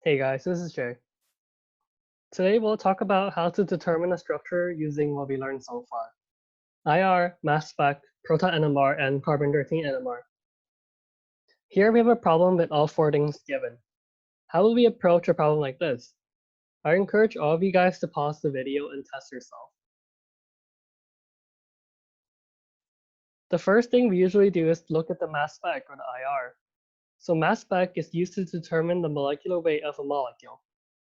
Hey guys, this is Jay. Today we'll talk about how to determine a structure using what we learned so far. IR, mass spec, proton NMR, and carbon-13 NMR. Here we have a problem with all four things given. How will we approach a problem like this? I encourage all of you guys to pause the video and test yourself. The first thing we usually do is look at the mass spec or the IR. So mass spec is used to determine the molecular weight of a molecule,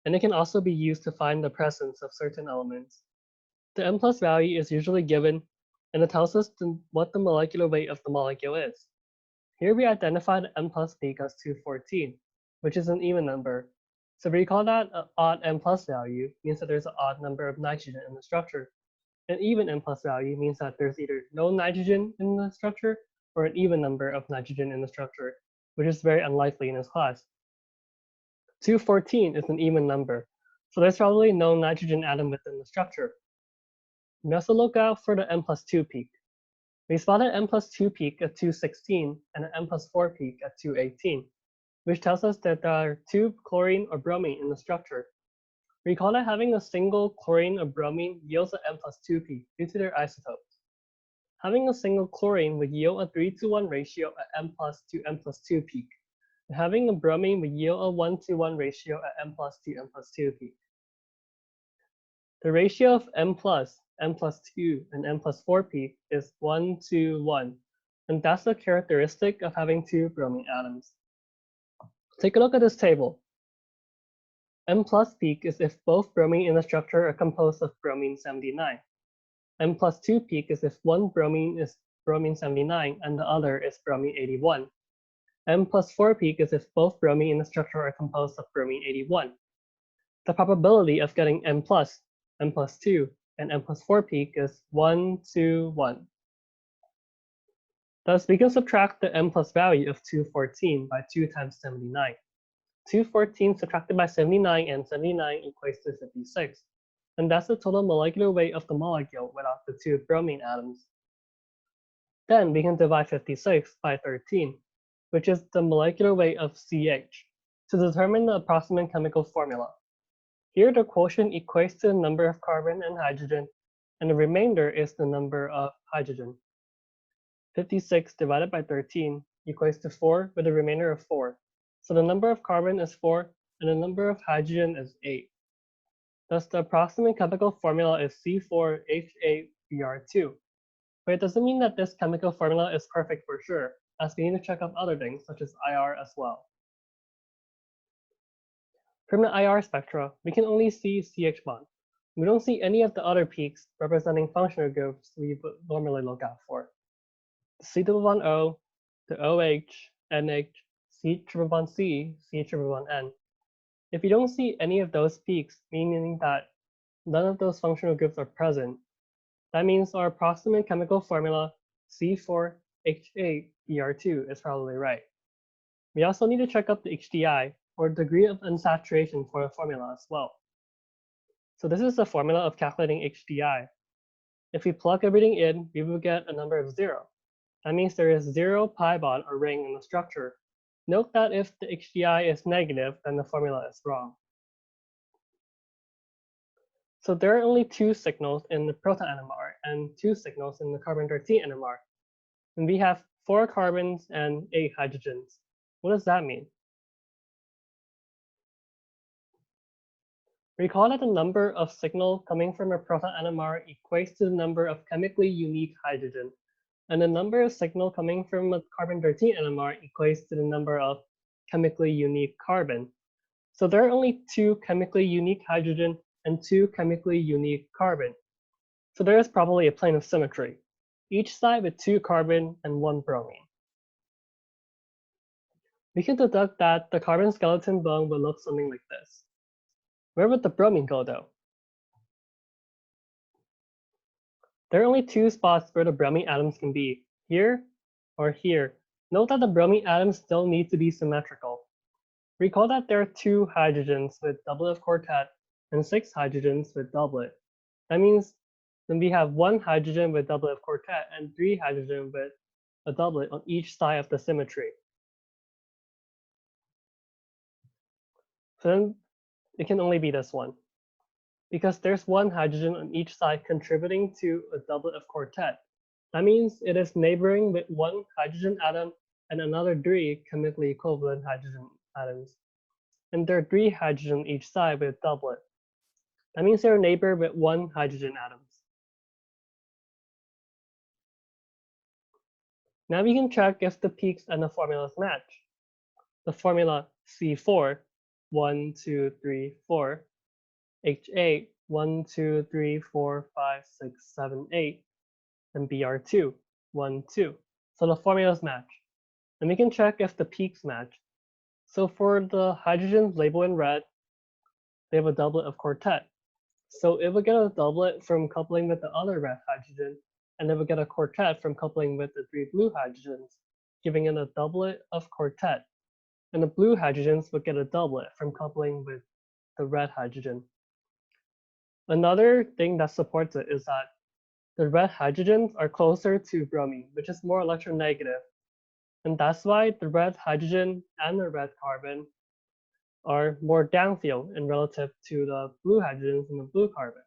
and it can also be used to find the presence of certain elements. The m plus value is usually given, and it tells us what the molecular weight of the molecule is. Here we identify the m plus peak as 214, which is an even number. So recall that an odd m plus value means that there's an odd number of nitrogen in the structure. An even m plus value means that there's either no nitrogen in the structure or an even number of nitrogen in the structure, which is very unlikely in this class. 214 is an even number, so there's probably no nitrogen atom within the structure. We also look out for the m plus 2 peak. We spotted m plus 2 peak at 216 and an m plus 4 peak at 218, which tells us that there are two chlorine or bromine in the structure. Recall that having a single chlorine or bromine yields an m plus 2 peak due to their isotopes. Having a single chlorine would yield a 3-to-1 ratio at m plus to m plus 2 peak, and having a bromine would yield a 1-to-1 ratio at m plus to m plus 2 peak. The ratio of m plus 2, and m plus 4 peak is 1-to-1, and that's the characteristic of having two bromine atoms. Take a look at this table. M plus peak is if both bromine in the structure are composed of bromine 79. M plus 2 peak is if one bromine is bromine 79 and the other is bromine 81. M plus 4 peak is if both bromine in the structure are composed of bromine 81. The probability of getting M plus 2, and M plus 4 peak is 1-to-1. Thus, we can subtract the M plus value of 214 by 2 times 79. 214 subtracted by 79 and 79 equates to 56. And that's the total molecular weight of the molecule without the two bromine atoms. Then we can divide 56 by 13, which is the molecular weight of CH, to determine the approximate chemical formula. Here, the quotient equates to the number of carbon and hydrogen, and the remainder is the number of hydrogen. 56 divided by 13 equates to 4 with a remainder of 4. So the number of carbon is 4, and the number of hydrogen is 8. Thus, the approximate chemical formula is C4H8Br2. But it doesn't mean that this chemical formula is perfect for sure, as we need to check up other things, such as IR as well. From the IR spectra, we can only see CH bond. We don't see any of the other peaks representing functional groups we would normally look out for. The C double bond O, the OH, NH, C triple bond C, C triple bond N. If you don't see any of those peaks, meaning that none of those functional groups are present, that means our approximate chemical formula C4H8Br2 is probably right. We also need to check up the HDI, or degree of unsaturation, for the formula as well. So this is the formula of calculating HDI. If we plug everything in, we will get a number of 0. That means there is 0 pi bond or ring in the structure. Note that if the HDI is negative, then the formula is wrong. So there are only 2 signals in the proton NMR and 2 signals in the carbon-13 NMR. And we have 4 carbons and 8 hydrogens. What does that mean? Recall that the number of signal coming from a proton NMR equates to the number of chemically unique hydrogen, and the number of signal coming from a carbon-13 NMR equates to the number of chemically unique carbon. So there are only 2 chemically unique hydrogen and 2 chemically unique carbon. So there is probably a plane of symmetry, each side with 2 carbon and 1 bromine. We can deduct that the carbon skeleton bone will look something like this. Where would the bromine go though? There are only 2 spots where the bromine atoms can be, here or here. Note that the bromine atoms still need to be symmetrical. Recall that there are 2 hydrogens with doublet of quartet and 6 hydrogens with doublet. That means then we have 1 hydrogen with doublet of quartet and 3 hydrogen with a doublet on each side of the symmetry. So then it can only be this one, because there's one hydrogen on each side contributing to a doublet of quartet. That means it is neighboring with one hydrogen atom and another 3 chemically equivalent hydrogen atoms. And there are 3 hydrogen each side with a doublet. That means they're neighbor with 1 hydrogen atoms. Now we can check if the peaks and the formulas match. The formula C4, 1, 2, 3, 4, H8, 1, 2, 3, 4, 5, 6, 7, 8, and Br2, 1, 2. So the formulas match. And we can check if the peaks match. So for the hydrogens labeled in red, they have a doublet of quartet. So it would get a doublet from coupling with the other red hydrogen, and it would get a quartet from coupling with the 3 blue hydrogens, giving it a doublet of quartet. And the blue hydrogens would get a doublet from coupling with the red hydrogen. Another thing that supports it is that the red hydrogens are closer to bromine, which is more electronegative. And that's why the red hydrogen and the red carbon are more downfield in relative to the blue hydrogens and the blue carbon.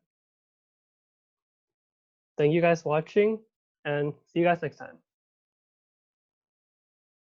Thank you guys for watching, and see you guys next time.